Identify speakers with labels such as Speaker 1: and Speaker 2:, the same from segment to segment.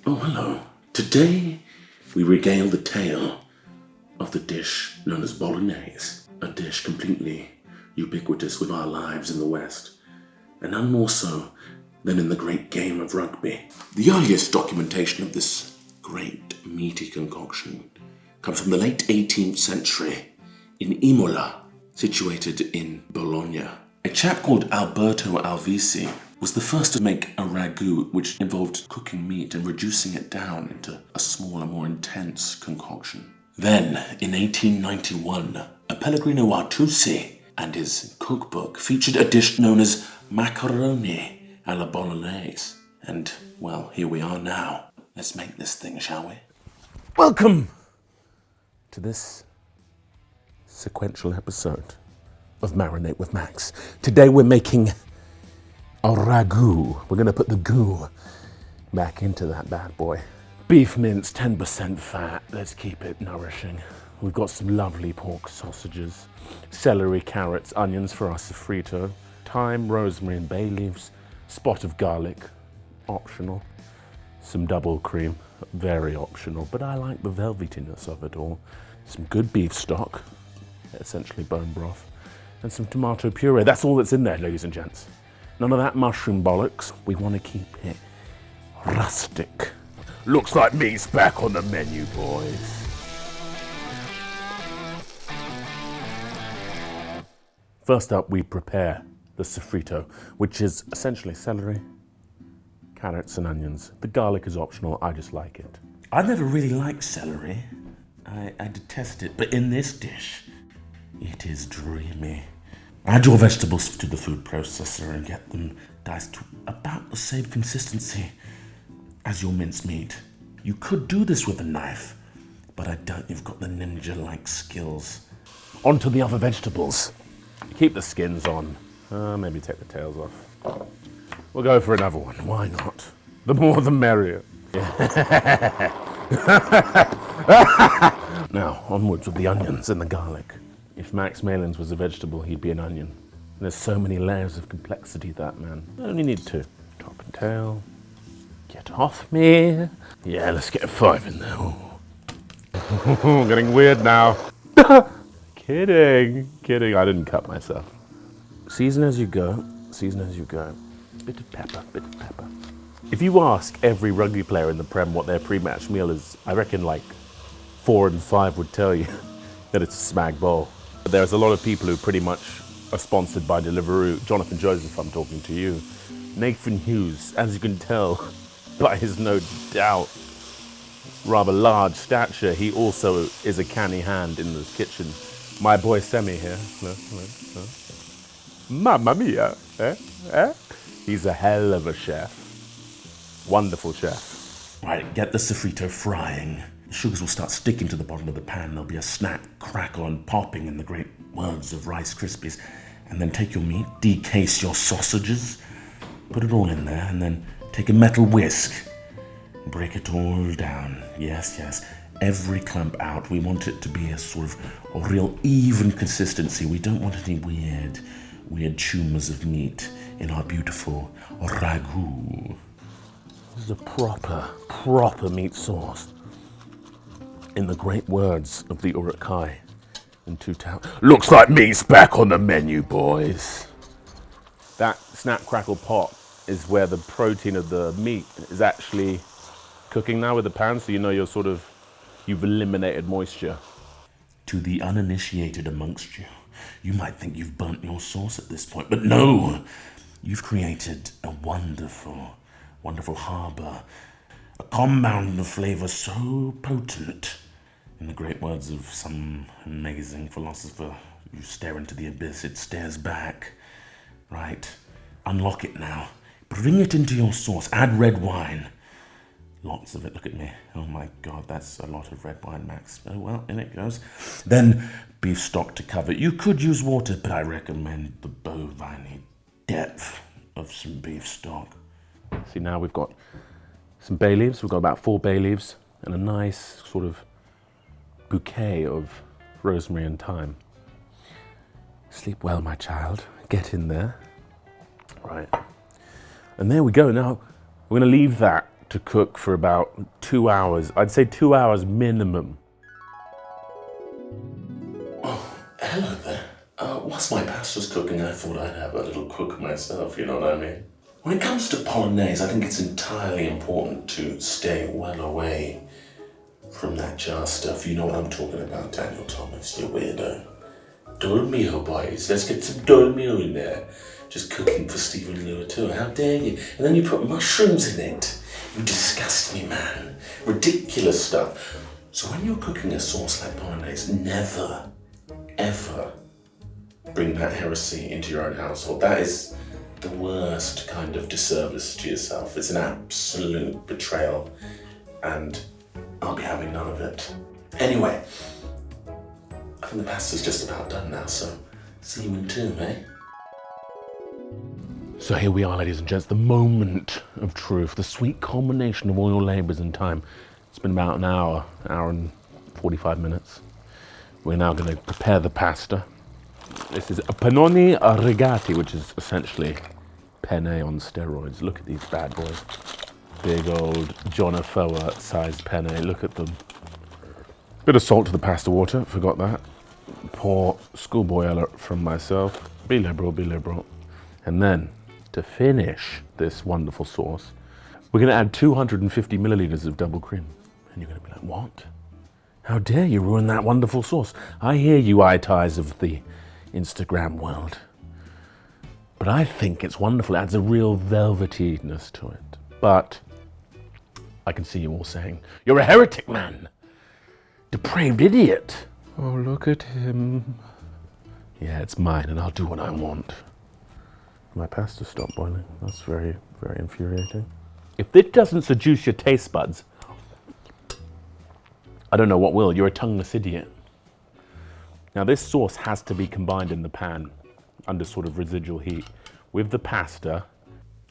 Speaker 1: Oh, hello. Today, we regale the tale of the dish known as Bolognese, a dish completely ubiquitous with our lives in the West, and none more so than in the great game of rugby. The earliest documentation of this great meaty concoction comes from the late 18th century in Imola, situated in Bologna. A chap called Alberto Alvisi was the first to make a ragu which involved cooking meat and reducing it down into a smaller, more intense concoction. Then, in 1891, a Pellegrino Artusi and his cookbook featured a dish known as macaroni alla bolognese. And, well, here we are now. Let's make this thing, shall we? Welcome to this sequential episode of Marinate with Max. Today we're making a ragu. We're going to put the goo back into that bad boy. Beef mince, 10% fat. Let's keep it nourishing. We've got some lovely pork sausages, celery, carrots, onions for our sofrito, thyme, rosemary and bay leaves, spot of garlic, optional, some double cream, very optional, but I like the velvetiness of it all. Some good beef stock, essentially bone broth, and some tomato puree. That's all that's in there, ladies and gents. None of that mushroom bollocks. We want to keep it rustic. Looks like meat's back on the menu, boys. First up, we prepare the sofrito, which is essentially celery, carrots and onions. The garlic is optional, I just like it. I've never really liked celery. I detest it, but in this dish, it is dreamy. Add your vegetables to the food processor and get them diced to about the same consistency as your minced meat. You could do this with a knife, but I doubt you've got the ninja-like skills. On to the other vegetables. Keep the skins on. Maybe take the tails off. We'll go for another one. Why not? The more the merrier. Now, onwards with the onions and the garlic. If Max Malins was a vegetable, he'd be an onion. There's so many layers of complexity, that man. I only need two. Top and tail. Get off me. Yeah, let's get a 5 in there. Getting weird now. Kidding. I didn't cut myself. Season as you go. Bit of pepper. If you ask every rugby player in the Prem what their pre-match meal is, I reckon like 4 and 5 would tell you that it's a smag bowl. But there's a lot of people who pretty much are sponsored by Deliveroo. Jonathan Joseph, I'm talking to you. Nathan Hughes, as you can tell by his no doubt rather large stature, he also is a canny hand in this kitchen. My boy Semi here. Look. Mamma mia. He's a hell of a chef. Wonderful chef. Right, get the sofrito frying. The sugars will start sticking to the bottom of the pan. There'll be a snap, crackle, and popping in the great words of Rice Krispies. And then take your meat, decase your sausages, put it all in there, and then take a metal whisk, break it all down. Yes. Every clump out. We want it to be a sort of a real even consistency. We don't want any weird tumors of meat in our beautiful ragu. This is a proper meat sauce. In the great words of the Urukai in Two Towers. Looks like meat's back on the menu, boys. That snap, crackle, pop is where the protein of the meat is actually cooking now with the pan, so you know you've eliminated moisture. To the uninitiated amongst you, you might think you've burnt your sauce at this point, but no! You've created a wonderful harbour, a compound of flavour so potent. In the great words of some amazing philosopher, you stare into the abyss, it stares back. Right, unlock it now. Bring it into your sauce, add red wine. Lots of it, look at me. Oh my God, that's a lot of red wine, Max. Oh well, in it goes. Then beef stock to cover. You could use water, but I recommend the bovine depth of some beef stock. See, now we've got some bay leaves. We've got about 4 bay leaves and a nice sort of bouquet of rosemary and thyme. Sleep well, my child. Get in there. Right. And there we go. Now we're going to leave that to cook for about 2 hours. I'd say 2 hours minimum.
Speaker 2: Oh, hello there. Whilst my pasta's cooking, I thought I'd have a little cook myself, you know what I mean? When it comes to Bolognese, I think it's entirely important to stay well away from that jar stuff. You know what I'm talking about, Daniel Thomas, you weirdo. Dolmio, boys. Let's get some dolmio in there. Just cooking for Stephen Lewitt. How dare you? And then you put mushrooms in it. You disgust me, man. Ridiculous stuff. So when you're cooking a sauce like Bolognese, never, ever bring that heresy into your own household. That is the worst kind of disservice to yourself. It's an absolute betrayal, and I'll be having none of it. Anyway, I think the pasta's just about done now, so see you in 2, eh?
Speaker 1: So here we are, ladies and gents, the moment of truth, the sweet culmination of all your labours and time. It's been about an hour and 45 minutes. We're now going to prepare the pasta. This is a panoni rigati, which is essentially penne on steroids. Look at these bad boys. Big old John Foa sized penne, look at them. Bit of salt to the pasta water, forgot that. Pour schoolboy alert from myself. Be liberal, be liberal. And then, to finish this wonderful sauce, we're going to add 250 milliliters of double cream. And you're going to be like, what? How dare you ruin that wonderful sauce? I hear you, eye ties of the Instagram world. But I think it's wonderful. It adds a real velvetyness to it. But I can see you all saying, you're a heretic, man. Depraved idiot. Oh, look at him. Yeah, it's mine and I'll do what I want. My pasta stopped boiling. That's very, very infuriating. If this doesn't seduce your taste buds, I don't know what will. You're a tongueless idiot. Now this sauce has to be combined in the pan under sort of residual heat with the pasta.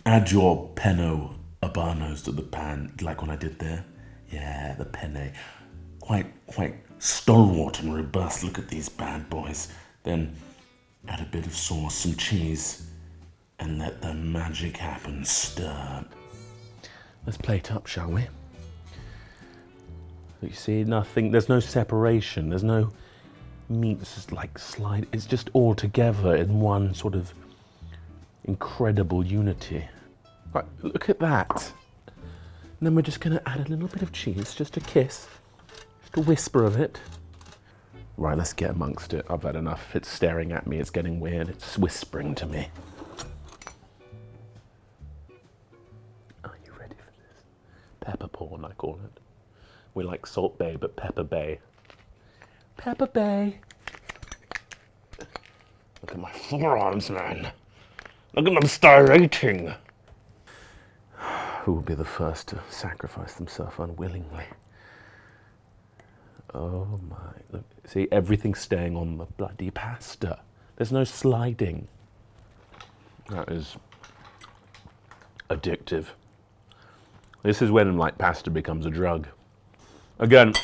Speaker 1: Add your penno urbanos to the pan, like when I did there. Yeah, the penne. Quite stalwart and robust. Look at these bad boys. Then add a bit of sauce, some cheese, and let the magic happen. Stir. Let's plate up, shall we? You see, nothing, there's no separation, there's no meat, it's just like slide, it's just all together in one sort of incredible unity. Right, look at that. And then we're just gonna add a little bit of cheese, just a kiss, just a whisper of it. Right, let's get amongst it. I've had enough. It's staring at me, it's getting weird, it's whispering to me. Are you ready for this? Pepper porn, I call it. We're like Salt Bay, but Pepper Bay. Pepper Bay. Look at my forearms, man. Look at them styrating. Who will be the first to sacrifice themselves unwillingly? Oh my, look, see, everything's staying on the bloody pasta. There's no sliding. That is addictive. This is when like pasta becomes a drug. Again,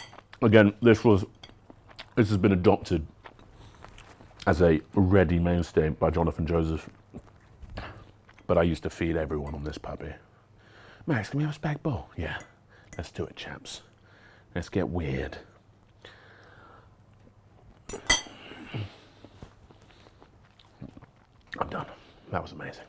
Speaker 1: this has been adopted as a ready mainstay by Jonathan Joseph. But I used to feed everyone on this puppy. Max, can we have a spag bowl? Yeah, let's do it, chaps. Let's get weird. I'm done. That was amazing.